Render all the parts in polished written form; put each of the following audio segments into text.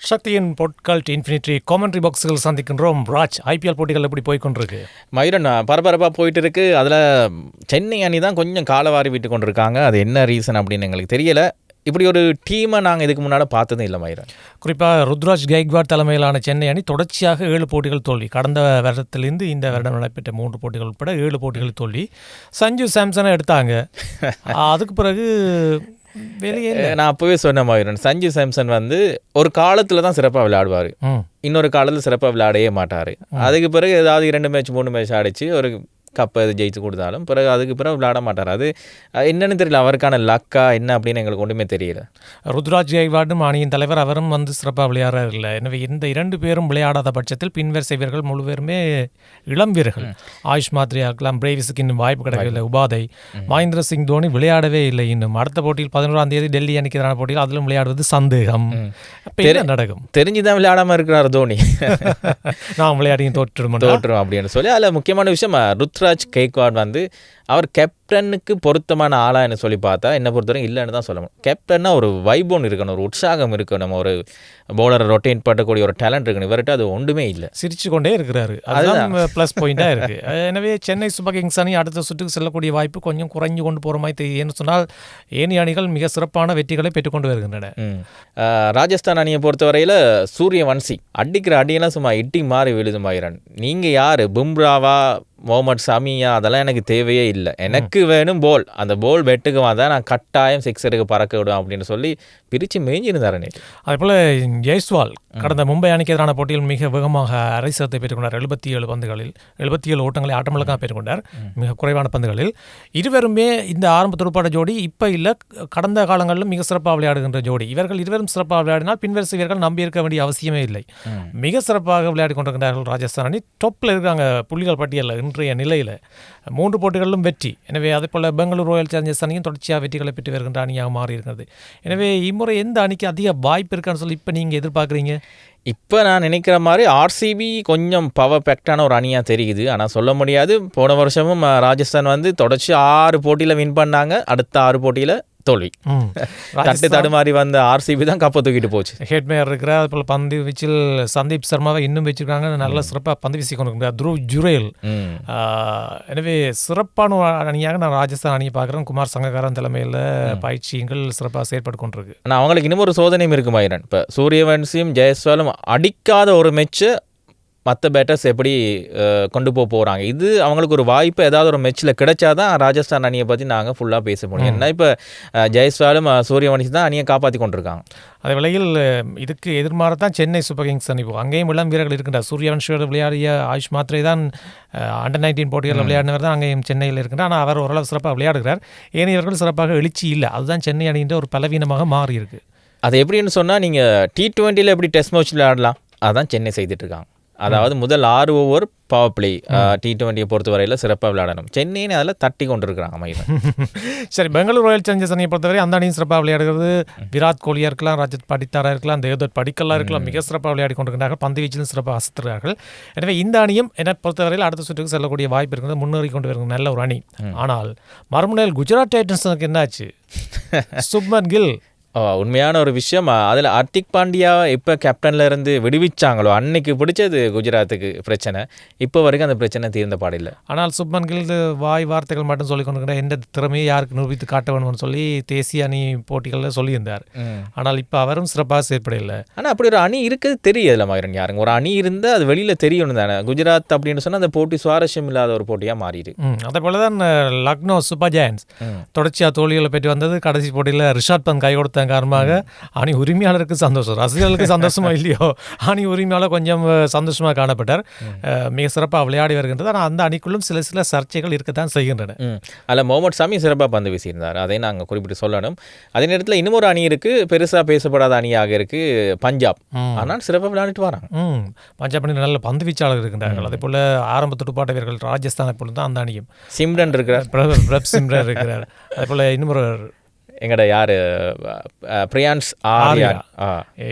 சக்தியின் பொட்கால்ட் infinity commentary பாக்ஸுகள் சந்திக்கின்றோம். Raj, IPL போட்டிகள் எப்படி போய்கொண்டிருக்கு? மயூரன் பரபரப்பாக போயிட்டு இருக்கு. அதில் சென்னை அணி தான் கொஞ்சம் காலவாரி விட்டு கொண்டிருக்காங்க. அது என்ன ரீசன் அப்படின்னு எங்களுக்கு தெரியலை. இப்படி ஒரு டீமை நாங்கள் இதுக்கு முன்னால் பார்த்ததும் இல்லை மயூரன். குறிப்பாக ருத்ராஜ் கைக்வாட் தலைமையிலான சென்னை அணி தொடர்ச்சியாக 7 போட்டிகள் தோல்வி. கடந்த வருடத்திலிருந்து இந்த வருடம் நடைபெற்ற 3 போட்டிகள் உட்பட 7 போட்டிகள் தோல்வி. சஞ்சு சாம்சனை எடுத்தாங்க, அதுக்கு பிறகு வெளியே. நான் அப்போவே சொன்ன மயூரன், சஞ்சு சாம்சன் வந்து ஒரு காலத்தில் தான் சிறப்பாக விளையாடுவார், இன்னொரு காலத்தில் சிறப்பாக விளையாடவே மாட்டார். அதுக்கு பிறகு ஏதாவது 2 மேட்ச் 3 மேட்ச் ஆடிச்சு ஒரு கப்பை ஜெயிச்சு கொடுத்தாலும் பிறகு அதுக்கு பிறகு விளையாட மாட்டார். அது என்னன்னு தெரியல, அவருக்கான லக்கா என்ன அப்படின்னு எங்களுக்கு ஒன்றுமே தெரியல. ருத்ராஜ் கைக்வாடும் அணியின் தலைவர், அவரும் வந்து சிறப்பாக விளையாடவில்லை. எனவே இந்த 2 பேரும் விளையாடாத பட்சத்தில் பின்வரிசை வீரர்கள் முழு பேருமே இளம் வீரர்கள். ஆயுஷ் மாத்ரியா இருக்கலாம், பிரேவிஸுக்கு இன்னும் வாய்ப்பு கிடைக்கவில்லை. உபாதை, மகேந்திர சிங் தோனி விளையாடவே இல்லை. இன்னும் அடுத்த போட்டியில் 11ஆம் தேதி டெல்லி அணிக்கு எதிரான போட்டியில் அதிலும் விளையாடுவது சந்தேகம். நடக்கும் தெரிஞ்சுதான் விளையாடாமல் இருக்கிறார் தோனி. நான் விளையாடியும் தோற்றுரும் அப்படின்னு சொல்லி அதில் முக்கியமான விஷயம், ருத்ராஜ் கைக்வாட் வந்து அவர் கேப்டனுக்கு பொருத்தமான ஆளான்னு சொல்லி பார்த்தா என்னை பொறுத்தவரைக்கும் இல்லைன்னு தான் சொல்லணும். கேப்டன்னா ஒரு வைபோன் இருக்கணும், ஒரு உற்சாகம் இருக்கணும், ஒரு பவுலரை ரொட்டேட் பண்ணக்கூடிய ஒரு டேலண்ட் இருக்கணும். இவர்கிட்ட அது ஒன்றுமே இல்லை, சிரிச்சு கொண்டே இருக்கிறாரு. அதுதான் ப்ளஸ் பாயிண்டாக இருக்குது. எனவே சென்னை சூப்பர் கிங்ஸ் அணி அடுத்த சுற்றுக்கு செல்லக்கூடிய வாய்ப்பு கொஞ்சம் குறைஞ்சு கொண்டு போகிற மாதிரி தெரியுது. ஏன்னு சொன்னால் ஏனைய அணிகள் மிக சிறப்பான வெற்றிகளை பெற்றுக்கொண்டு வருகின்றன. ராஜஸ்தான் அணியை பொறுத்தவரையில் சூரியவன்சி அடிக்கிற அடியெல்லாம் சும்மா இட்டி மாறி விழுதுமாயிரன். நீங்கள் யார், பும்ராவா முகமது ஷமியா, அதெல்லாம் எனக்கு தேவையே இல்லை. எனக்கு வேணும் போல், அந்த போல் வெட்டுக்கு வந்தால் நான் கட்டாயம் சிக்ஸருக்கு பறக்க விடுவேன் அப்படின்னு சொல்லி பிரித்து மேய்ஞ்சிருந்தார். அதே போல் ஜெய்ஸ்வால் கடந்த மும்பை அணிக்கு எதிரான போட்டியில் மிக வேகமாக அரைசத்தை பெற்றுக்கொண்டார். 77 பந்துகளில் 77 ஓட்டங்களை ஆட்டமிழக்காக பெற்றுக்கொண்டார், மிக குறைவான பந்துகளில். இருவருமே இந்த ஆரம்ப துடுப்பாட்ட ஜோடி இப்போ இல்லை, கடந்த காலங்களிலும் மிக சிறப்பாக விளையாடுகின்ற ஜோடி. இவர்கள் இருவரும் சிறப்பாக விளையாடினால் பின்வரிசை வீரர்கள் நம்பி இருக்க வேண்டிய அவசியமே இல்லை. மிக சிறப்பாக விளையாடி கொண்டிருக்கிறார்கள் ராஜஸ்தான் அணி. டொப்பில் இருக்காங்க புள்ளிகள் பட்டியலில் இன்றைய நிலையில் 3 போட்டிகளிலும் வெற்றி. எனவே அதே போல் பெங்களூர் ராயல் சேலஞ்சர்ஸ் அணியும் தொடர்ச்சியாக வெற்றிகளை பெற்று வருகின்ற அணியாக மாறி இருக்கிறது. எனவே இம்முறை எந்த அணிக்கு அதிக வாய்ப்பு இருக்கான்னு சொல்லி இப்போ நீங்கள் எதிர்பார்க்குறீங்க? இப்போ நான் நினைக்கிற மாதிரி ஆர்சிபி கொஞ்சம் பவர் பேக்டான ஒரு அணியாக தெரியுது. ஆனால் சொல்ல முடியாது. போன வருஷமும் ராஜஸ்தான் வந்து தொடர்ச்சி 6 போட்டியில் வின் பண்ணாங்க, அடுத்த 6 போட்டியில் தோல்வி. தடுமாறி வந்த ஆர்சிபி தான் கப்பை தூக்கிட்டு போச்சு. ஹெட்மேயர் இருக்கிறார், அது போல் பந்து வீச்சில் சந்தீப் சர்மாவை இன்னும் வச்சுருக்காங்க, நல்ல சிறப்பாக பந்து வீசி கொண்டிருக்கிறார் த்ருவ் ஜுரேல். எனவே சிறப்பான அணியாக நான் ராஜஸ்தான் அணியை பார்க்குறேன். குமார் சங்ககாரன் தலைமையில் பயிற்சிகள் சிறப்பாக செயற்பட்டு கொண்டிருக்கு. ஆனால் அவங்களுக்கு இன்னும் ஒரு சோதனையும் இருக்கு மயூரன். இப்போ சூரியவன்சியும் ஜெயஸ்வாலும் அடிக்காத ஒரு மேட்சை மற்ற பேட்டர்ஸ் எப்படி கொண்டு போகிறாங்க, இது அவங்களுக்கு ஒரு வாய்ப்பு ஏதாவது ஒரு மேட்ச்சில் கிடைச்சாதான் ராஜஸ்தான் அணியை பற்றி நாங்கள் ஃபுல்லாக பேச முடியும். ஏன்னா இப்போ ஜெயஸ்வாலும் சூரியவன்சி தான் அணியை காப்பாற்றி கொண்டிருக்காங்க. அதே வேளையில் இதுக்கு எதிர்மாறத்தான் சென்னை சூப்பர் கிங்ஸ் அணி. அங்கேயும் இளம் வீரர்கள் இருக்கின்றார். சூரியவன்ஷியோட விளையாடிய ஆயுஷ் மாத்ரே தான் அண்டர் 19 போட்டிகளில் விளையாடினவர் தான் அங்கேயும் சென்னையில் இருக்கின்றார். ஆனால் அவர் ஓரளவு சிறப்பாக விளையாடுகிறார். ஏனையவர்கள் சிறப்பாக எழுச்சி இல்லை. அதுதான் சென்னை அணின்ற ஒரு பலவீனமாக மாறி இருக்கு. அது எப்படின்னு சொன்னால், நீங்கள் T20 எப்படி டெஸ்ட் மேட்ச் விளையாடலாம், அதான் சென்னை செய்துட்ருக்காங்க. அதாவது முதல் 6 ஓவர் பவர் பிளே T20 பொறுத்தவரையில் சிறப்பாக விளையாடணும். சென்னைன்னு அதில் தட்டி கொண்டு இருக்கிறாங்க மைதான். சரி, பெங்களூர் ராயல் சேலஞ்சர்ஸ் அணியை பொறுத்தவரை அந்த அணியும் சிறப்பாக விளையாடுகிறது. விராட் கோலியாக இருக்கலாம், ரஜத் படித்தாராக இருக்கலாம், தேவ்தத் படிக்கலாக இருக்கலாம், மிக சிறப்பாக விளையாடி கொண்டிருக்கிறார்கள். பந்து வீச்சிலும் சிறப்பாக அசத்துகிறார்கள். எனவே இந்த அணியும் என்னை பொறுத்தவரையில் அடுத்த சுற்றுக்கு செல்லக்கூடிய வாய்ப்பு இருக்கிறது. முன்னேறி கொண்டு வருகிற நல்ல ஒரு அணி. ஆனால் மறுமுனையில் குஜராத் டைட்டன்ஸுக்கு என்னாச்சு? சுப்மன் கில் உண்மையான ஒரு விஷயம். அதில் ஹர்திக் பாண்டியா இப்போ கேப்டனில் இருந்து விடுவிச்சாங்களோ அன்னைக்கு பிடிச்சது குஜராத்துக்கு பிரச்சனை. இப்போ வரைக்கும் அந்த பிரச்சனை தீர்ந்த பாடில்லை. ஆனால் சுப்மன் கில் வாய் வார்த்தைகள் மட்டும் சொல்லிக் கொண்டு எந்த திறமையை யாருக்கு நிரூபித்து காட்ட வேணும்னு சொல்லி தேசிய அணி போட்டிகளில் சொல்லியிருந்தார். ஆனால் இப்போ அவரும் சிறப்பாக செயற்படையில்லை. ஆனால் அப்படி ஒரு அணி இருக்குது தெரியல மகரன். யாருங்க ஒரு அணி இருந்தால் அது வெளியில் தெரியணும் தானே. குஜராத் அப்படின்னு சொன்னால் அந்த போட்டி சுவாரஸ்யம் இல்லாத ஒரு போட்டியாக மாறிடு. அதே போல தான் லக்னோ சூப்பர் ஜெயண்ட்ஸ் தொடர்ச்சியாக தோல்விகளை பெற்று வந்தது. கடைசி போட்டியில் ரிஷாட் பந்த் கை கொடுத்த காரணமாக அணி உரிமையாளருக்கு சந்தோஷம், ரசிகர்களுக்கு சந்தோஷமா இல்லையோ, அணி உரிமையாளர் கொஞ்சம் சந்தோஷமாக காணப்பட்டார். மிக சிறப்பாக விளையாடி வருகின்றது. ஆனால் அந்த அணிக்குள்ளும் சில சர்ச்சைகள் இருக்கத்தான் செய்கின்றன. அதில் முகமது ஷமி சிறப்பாக பந்து வீசியிருந்தார், அதை நாங்கள் குறிப்பிட்டு சொல்லணும். அதே நேரத்தில் இன்னும் ஒரு அணி இருக்குது, பெருசாக பேசப்படாத அணியாக இருக்குது, பஞ்சாப். ஆனால் சிறப்பாக விளையாடிட்டு வராங்க. பஞ்சாப் அணி நல்ல பந்து வீச்சாளர்கள் இருக்கின்றார்கள். அதே போல் ஆரம்ப துடுப்பாட்ட வீரர்கள் ராஜஸ்தான் போல தான் அந்த அணியும். சிம்ரன் இருக்கிறார், பிரப் சிம்ரன் இருக்கிறார். அதே போல் இன்னும் ஒரு எங்கட யார் பிரியான்ஸ் ஆர்யான்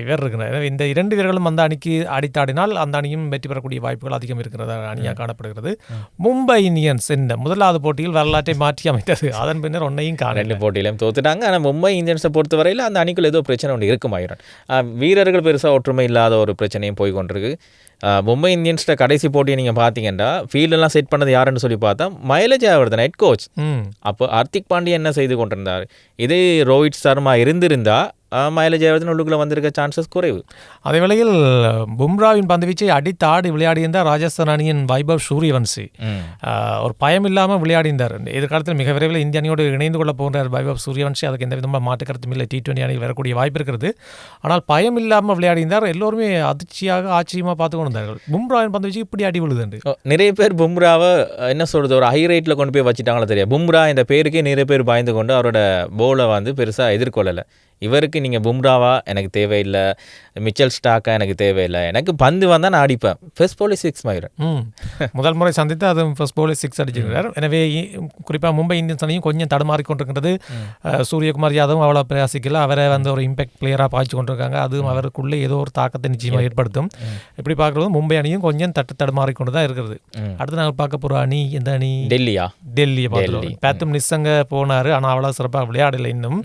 இவர் இருக்கிறார். எனவே இந்த 2 வீரர்களும் அந்த அணிக்கு அடித்தாடினால் அந்த அணியும் வெற்றி பெறக்கூடிய வாய்ப்புகள் அதிகம் இருக்கிறது அணியாக காணப்படுகிறது. மும்பை இந்தியன்ஸ் இந்த முதலாவது போட்டியில் வரலாற்றை மாற்றி அமைத்தது. அதன் பின்னர் ஒன்றையும் காண 2 போட்டியிலையும் தோத்துட்டாங்க. ஆனால் மும்பை இந்தியன்ஸை பொறுத்தவரையில் அந்த அணிக்குள்ள ஏதோ பிரச்சனை ஒன்று இருக்குமாயிரும். வீரர்கள் பெருசாக ஒற்றுமை இல்லாத ஒரு பிரச்சனையும் போய் கொண்டிருக்கு. மும்பை இந்தியன்ஸ்ட கடைசி போட்டியை நீங்கள் பார்த்தீங்கன்னா ஃபீல்டெல்லாம் செட் பண்ணது யாருன்னு சொல்லி பார்த்தா மயிலஜ் ஜெயவர்தன் ஹெட் கோச். அப்போ ஹர்திக் பாண்டியா என்ன செய்து கொண்டிருந்தார்? இதே ரோஹித் சர்மா இருந்திருந்தா மயிலஜ் ஜெயவர்தன் உள்ளுக்குள்ளே வந்திருக்க சான்சஸ் குறைவு. அதே வேளையில் பும்ராவின் பந்துவீச்சை அடித்தாடி விளையாடியிருந்தார் ராஜஸ்தான் அணியின் வைபவ் சூரியவன்சி. ஒரு பயம் இல்லாமல் விளையாடினார். எதிர்காலத்தில் மிக விரைவில் இந்திய அணியோடு இணைந்து கொள்ள போகிறார் வைபவ் சூரியவன்சி. அதுக்கு எந்த விதமாக மாற்று கருத்தும் இல்லை. T20 அணியில் வரக்கூடிய வாய்ப்பு இருக்கிறது. ஆனால் பயம் இல்லாமல் விளையாடினார். எல்லோருமே அதிர்ச்சியாக ஆச்சரியமாக பார்த்து கொண்டிருந்தார்கள். பும்ராவின் பந்துவீச்சு இப்படி அடி விழுதுண்டு. நிறைய பேர் பும்ராவை என்ன சொல்கிறது ஒரு ஹை ரேட்டில் கொண்டு போய் வச்சுட்டாங்களோ தெரியாது. பும்ரா இந்த பேருக்கே நிறைய பேர் பயந்து கொண்டு அவரோட போலை வந்து பெருசாக எதிர்கொள்ளலை. இவருக்கு நீங்கள் பும்ராவா எனக்கு தேவையில்லை, மிச்சல் ஸ்டாக்கா எனக்கு தேவையில்லை, எனக்கு பந்து வந்தால் நான் அடிப்பேன். ஃபர்ஸ்ட் போலே 6 ஆயிரும். முதல் முறை சந்தித்து அது ஃபர்ஸ்ட் போலே 6 அடிச்சிருக்கிறார். எனவே குறிப்பாக மும்பை இந்தியன்ஸ் அணியும் கொஞ்சம் தடுமாறி கொண்டிருக்கிறது. சூரியகுமார் யாதவும் அவ்வளோ பிரயாசிக்கல. அவரை வந்து ஒரு இம்பாக்ட் பிளேயராக பாய்ச்சி கொண்டிருக்காங்க. அதுவும் அவருக்குள்ளே ஏதோ ஒரு தாக்கத்தை நிச்சயமாக ஏற்படுத்தும். இப்படி பார்க்குறது மும்பை அணியும் கொஞ்சம் தடுமாறி கொண்டு தான் இருக்கிறது. அடுத்து நாங்கள் பார்க்க போகிற அணி எந்த அணி? டெல்லியை பார்த்துருவோம். பேத்தும் நிசங்க போனார். ஆனால் அவ்வளோ சிறப்பாக விளையாடலை. இன்னும்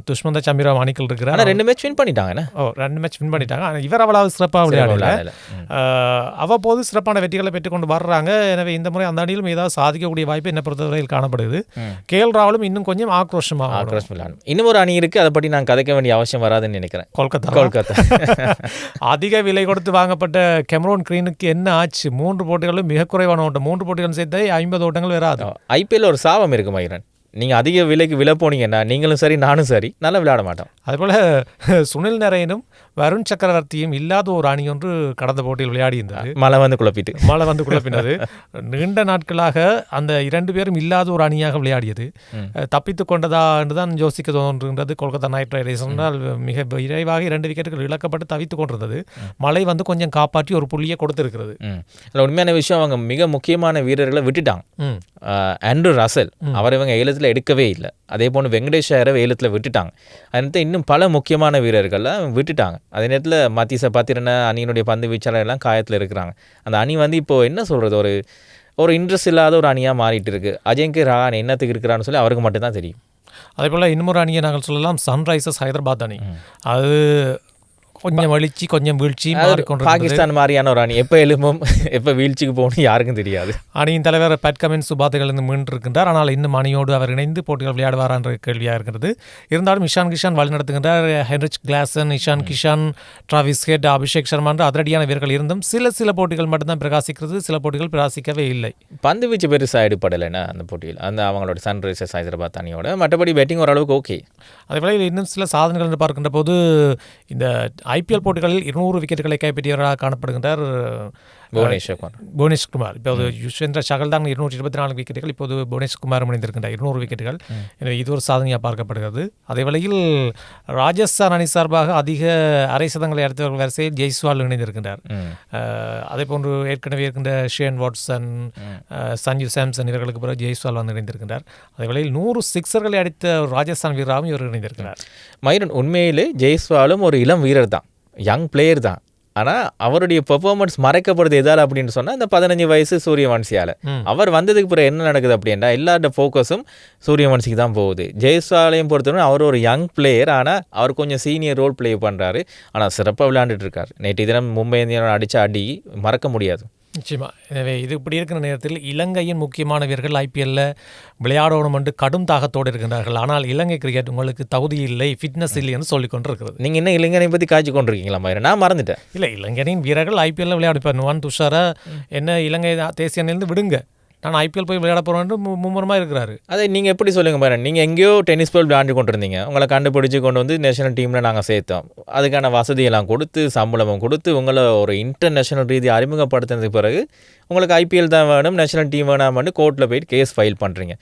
துஷ்மந்த சமீராவ் அணிகள் இருக்கிறார். 2 மேட்ச் வின் பண்ணிட்டாங்க. 2 மேட்ச் வின் பண்ணிட்டாங்க. ஆனால் இவர் அவ்வளவு சிறப்பாக விளையாடல. அவ்வப்போது சிறப்பான வெற்றிகளை பெற்றுக்கொண்டு வர்றாங்க. எனவே இந்த முறை அந்த அணியிலும் ஏதாவது சாதிக்கக்கூடிய வாய்ப்பு என்ன பொறுத்தவரையில் காணப்படுது. KL ராவலும் இன்னும் கொஞ்சம் ஆக்ரோஷமாக விளையாடும். இன்னும் ஒரு அணி இருக்குது, அதை பற்றி நான் கதைக்க வேண்டிய அவசியம் வராதுன்னு நினைக்கிறேன். கொல்கத்தா அதிக விலை கொடுத்து வாங்கப்பட்ட கெமரோன் கிரீனுக்கு என்ன ஆச்சு? 3 போட்டிகளும் மிக குறைவான ஓட்டம். 3 போட்டிகளும் சேர்த்து 50 ஓட்டங்கள் வராது. IPL ஒரு சாபம் இருக்கு மயிரன். நீங்கள் அதிக விலைக்கு விலை போனீங்கன்னா நீங்களும் சரி நானும் சரி நல்லா விளையாட மாட்டோம். அதுபோல் சுனில் நரேனும் வருண் சக்கரவர்த்தியும் இல்லாத ஒரு அணி ஒன்று கடந்த போட்டியில் விளையாடி இருந்தது. மழை வந்து குழப்பினது. நீண்ட நாட்களாக அந்த 2 பேரும் இல்லாத ஒரு அணியாக விளையாடியது. தப்பித்து கொண்டதா என்று தான் யோசிக்க தோன்றுகின்றது. கொல்கத்தா நைட் ரைடர்ஸ் என்றால் மிக விரைவாக 2 விக்கெட்டுகள் இழக்கப்பட்டு தவித்து கொண்டிருந்தது. மழை வந்து கொஞ்சம் காப்பாற்றி ஒரு புள்ளியை கொடுத்திருக்கிறது. உண்மையான விஷயம், அவங்க மிக முக்கியமான வீரர்களை விட்டுட்டாங்க. ஆண்ட்ரூ ரசல் அவர் இவங்க ஏலத்தில் எடுக்கவே இல்லை. அதே போன்று வெங்கடேஷ் ஐயரை ஏலத்தில் விட்டுட்டாங்க. அதனால இன்னும் பல முக்கியமான வீரர்கள்லாம் விட்டுட்டாங்க. அதே நேரத்தில் மத்தீச பாத்திரன அணியினுடைய பந்து வீச்சாளர் எல்லாம் காயத்தில் இருக்கிறாங்க. அந்த அணி வந்து இப்போது என்ன சொல்கிறது, ஒரு இன்ட்ரெஸ்ட் இல்லாத ஒரு அணியாக மாறிட்டு இருக்கு. அஜய்கே ரஹானே என்னத்துக்கு இருக்கிறான்னு சொல்லி அவருக்கு மட்டும்தான் தெரியும். அதே போல் இன்னொரு அணியை நாங்கள் சொல்லலாம், சன்ரைசர்ஸ் ஹைதராபாத் அணி. அது கொஞ்சம் வலிச்சு கொஞ்சம் வீழ்ச்சி மாறிக்கொண்டு பாகிஸ்தான் மாதிரியான ஒரு அணி எப்போ எழும்பும் எப்போ வீழ்ச்சிக்கு போகணும் யாருக்கும் தெரியாது. அணியின் தலைவர் பேட் கமின்ஸ் சுபாத்துகளிலிருந்து மீண்டிருக்கின்றார். ஆனால் இன்னும் அணியோடு அவர் இணைந்து போட்டிகள் விளையாடுவார் என்ற கேள்வியாக இருக்கிறது. இருந்தாலும் இஷான் கிஷான் வழிநடத்துகின்றார். Heinrich Klaasen, Ishan Kishan, Travis Head, Abhishek Sharma என்ற அதிரடியான வீரர்கள் இருந்தும் சில போட்டிகள் மட்டும்தான் பிரகாசிக்கிறது. சில போட்டிகள் பிரகாசிக்கவே இல்லை. பந்து வீச்சு பெருசாக ஈடுபடலைன்னா அந்த போட்டியில் அந்த அவங்களோட சன்ரைசர்ஸ் ஹைதராபாத் அணியோட. மற்றபடி பேட்டிங் ஓரளவுக்கு ஓகே. அதே வேளையில் இன்னும் சில சாதனைகள் என்று பார்க்கின்ற போது இந்த IPL போட்டிகளில் 200 விக்கெட்டுகளை கைப்பற்றியவராக காணப்படுகின்றார் புவனேஷ்குமார். இப்போது யுஸ்வேந்திர சகல் தான் 224 விக்கெட்டுகள். இப்போது புவனேஷ்குமார் இணைந்திருக்கின்றார் 200 விக்கெட்டுகள். எனவே இது ஒரு சாதனையாக பார்க்கப்படுகிறது. அதே வேளையில் ராஜஸ்தான் அணி சார்பாக அதிக அரை சதங்களை அடித்தவர்கள் வரிசையில் ஜெய்ஸ்வால் இணைந்திருக்கின்றார். அதே போன்று ஏற்கனவே இருக்கின்ற ஷேன் வாட்சன், சஞ்சு சாம்சன் இவர்களுக்கு பிறகு ஜெய்ஸ்வால் வந்து இணைந்திருக்கின்றார். அதே வேளையில் 100 சிக்ஸர்களை அடித்த ராஜஸ்தான் வீரராகவும் இவர் இணைந்திருக்கிறார். மயூரன், உண்மையிலே ஜெய்ஸ்வாலும் ஒரு இளம் வீரர் தான், யங் பிளேயர் தான். ஆனால் அவருடைய பெர்ஃபார்மன்ஸ் மறைக்கப்படுது எதால் அப்படின்னு சொன்னால் இந்த 15 வயசு சூரியவன்சியால். அவர் வந்ததுக்கு பிறகு என்ன நடக்குது அப்படின்னா எல்லாரோட ஃபோக்கஸும் சூரியவன்சிக்கு தான் போகுது. ஜெய்ஸ்வாலையும் பொறுத்தவரை அவர் ஒரு யங் பிளேயர், ஆனால் அவர் கொஞ்சம் சீனியர் ரோல் ப்ளே பண்ணுறாரு. ஆனால் சிறப்பாக விளையாண்டுட்டு இருக்கார். நேற்று தினம் மும்பை இந்தியனோட அடித்த அடி மறக்க முடியாது. நிச்சயமாக. எனவே இது இப்படி இருக்கிற நேரத்தில் இலங்கையின் முக்கியமான வீரர்கள் IPLல விளையாடணும் என்று கடும் தாகத்தோடு இருக்கின்றார்கள். ஆனால் இலங்கை கிரிக்கெட் உங்களுக்கு தகுதி இல்லை, ஃபிட்னஸ் இல்லை என்று சொல்லிக் கொண்டிருக்கிறது. நீங்கள் என்ன இலங்கையை பற்றி காய்ச்சி கொண்டிருக்கீங்களா மாதிரி? நான் மறந்துட்டேன். இல்லை, இலங்கையின் வீரர்கள் IPLல விளையாடிப்பார். நுவான் துஷாரா என்ன இலங்கை தேசிய அணியிலிருந்து விடுங்க, நான் IPL போய் விளையாட போகிறேன்னு மும்முரமாக இருக்கிறாரு. அதை நீங்கள் எப்படி சொல்லுங்க பாரு. நீங்கள் எங்கேயோ டென்னிஸ் பால் விளையாண்டு கொண்டு இருந்தீங்க, உங்களை கண்டுபிடிச்சி கொண்டு வந்து நேஷனல் டீமில் நாங்கள் சேர்த்தோம். அதுக்கான வசதியெல்லாம் கொடுத்து சம்பளமும் கொடுத்து உங்களை ஒரு இன்டர்நேஷனல் ரீதி அறிமுகப்படுத்தினதுக்கு பிறகு உங்களுக்கு IPL தான் வேணும், நேஷனல் டீம் வேணாமன்னு கோர்ட்டில் போயிட்டு கேஸ் ஃபைல் பண்ணுறீங்க.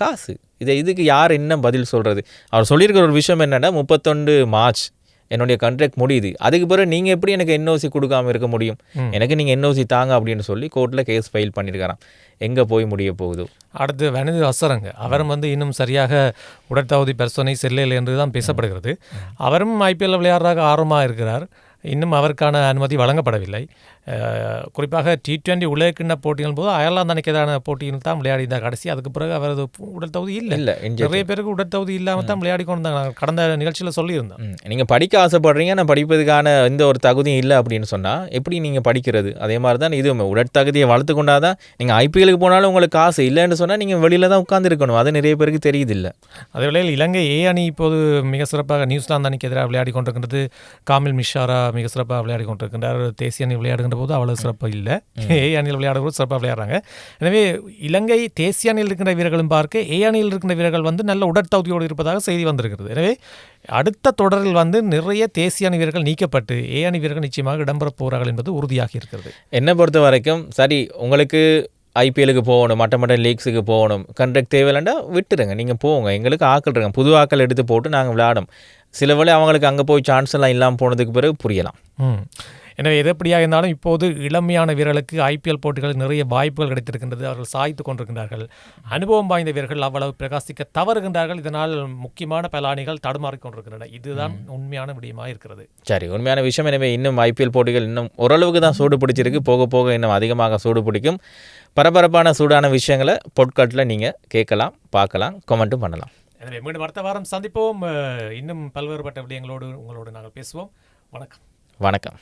காசு இதுக்கு யார் என்ன பதில் சொல்கிறது? அவர் சொல்லியிருக்கிற ஒரு விஷயம் என்னென்னா 31 மார்ச் என்னுடைய கான்ட்ராக்ட் முடியுது, அதுக்கு பிறகு நீங்கள் எப்படி எனக்கு என்ஓசி கொடுக்காம இருக்க முடியும், எனக்கு நீங்கள் என்ஓசி தாங்க அப்படின்னு சொல்லி கோர்ட்டில் கேஸ் ஃபைல் பண்ணியிருக்காராம். எங்கே போய் முடிய போகுது? அடுத்து வனிது அசரங்க அவரும் இன்னும் சரியாக உடற்தகுதி பரிசோதனை செல்லையில் என்று தான் பேசப்படுகிறது. அவரும் ஐபிஎல்ல விளையாடுறதாக ஆர்வமாக இருக்கிறார். இன்னும் அவருக்கான அனுமதி வழங்கப்படவில்லை. குறிப்பாக T20 உலகக்கிண்ண போட்டிகள் போது அயர்லாந்து அணிக்கு எதிரான போட்டியில் தான் விளையாடினார் கடைசி. அதுக்கு பிறகு அவரது உடற்தகுதி இல்லை. நிறைய பேருக்கு உடற்தகுதி இல்லாமல் தான் விளையாடி கொண்டு இருந்தாங்க. கடந்த நிகழ்ச்சியில் சொல்லியிருந்தோம். நீங்கள் படிக்க ஆசைப்படுறீங்க, நான் படிப்பதுக்கான எந்த ஒரு தகுதியும் இல்லை அப்படின்னு சொன்னால் எப்படி நீங்கள் படிக்கிறது? அதே மாதிரி தான் இது உடற்தகுதியை வளர்த்து கொண்டாதான் நீங்கள் ஐபிஎலுக்கு போனாலும் உங்களுக்கு காசு இல்லைன்னு சொன்னால் நீங்கள் வெளியில் தான் உட்காந்துருக்கணும். அது நிறைய பேருக்கு தெரியுதில்லை. அதே வேளையில் இலங்கை ஏ அணி இப்போது மிக சிறப்பாக நியூசிலாந்து அணிக்கு எதிராக விளையாடி கொண்டிருக்கின்றது. காமில் மிஷாரா மிக சிறப்பாக விளையாடி கொண்டிருக்கின்றார். தேசிய அணி விளையாடுகின்ற போது அவ்வளவு சிறப்பாக இல்லை. ஏ அணியில் விளையாடும்போது சிறப்பாக விளையாடுறாங்க. எனவே இலங்கை தேசிய அணியில் இருக்கின்ற வீரர்களும் பார்க்க ஏ அணியில் இருக்கின்ற வீரர்கள் நல்ல உடற்தகுதியோடு இருப்பதாக செய்தி வந்திருக்கிறது. எனவே அடுத்த தொடரில் நிறைய தேசிய அணி வீரர்கள் நீக்கப்பட்டு ஏ அணி வீரர்கள் நிச்சயமாக இடம்பெறப் போகிறார்கள் என்பது உறுதியாகி இருக்கிறது. என்னை பொறுத்த வரைக்கும் சரி, உங்களுக்கு ஐபிஎலுக்கு போகணும், மற்ற லீக்ஸுக்கு போகணும், கண்ட்ராக்ட் தேவையில்லைண்டா விட்டுருங்க, நீங்கள் போங்க, எங்களுக்கு ஆக்கள் இருங்க, புது ஆக்கள் எடுத்து போட்டு நாங்கள் விளையாடும். சில வேளை அவங்களுக்கு அங்கே போய் சான்ஸ் எல்லாம் இல்லாமல் போனதுக்கு பிறகு புரியலாம். எனவே எது எப்படியாக இருந்தாலும் இப்போது இளமையான வீரர்களுக்கு ஐபிஎல் போட்டிகளில் நிறைய வாய்ப்புகள் கிடைத்திருக்கின்றது. அவர்கள் சாய்த்து கொண்டிருக்கின்றார்கள். அனுபவம் வாய்ந்த வீரர்கள் அவ்வளவு பிரகாசிக்க தவறுகின்றார்கள். இதனால் முக்கியமான பல அணிகள் தடுமாறிக் கொண்டிருக்கின்றன. இதுதான் உண்மையான விடயமாக இருக்கிறது. சரி, உண்மையான விஷயம். எனவே இன்னும் ஐபிஎல் போட்டிகள் இன்னும் ஓரளவுக்கு தான் சூடு பிடிச்சிருக்கு. போக போக இன்னும் அதிகமாக சூடு பிடிக்கும். பரபரப்பான சூடான விஷயங்களை பாட்காஸ்டில் நீங்கள் கேட்கலாம், பார்க்கலாம், கமெண்ட்டும் பண்ணலாம். எனவே மீண்டும் அடுத்த வாரம் சந்திப்போம். இன்னும் பல்வேறுபட்ட விடயங்களோடு உங்களோடு நாங்கள் பேசுவோம். வணக்கம். வணக்கம்.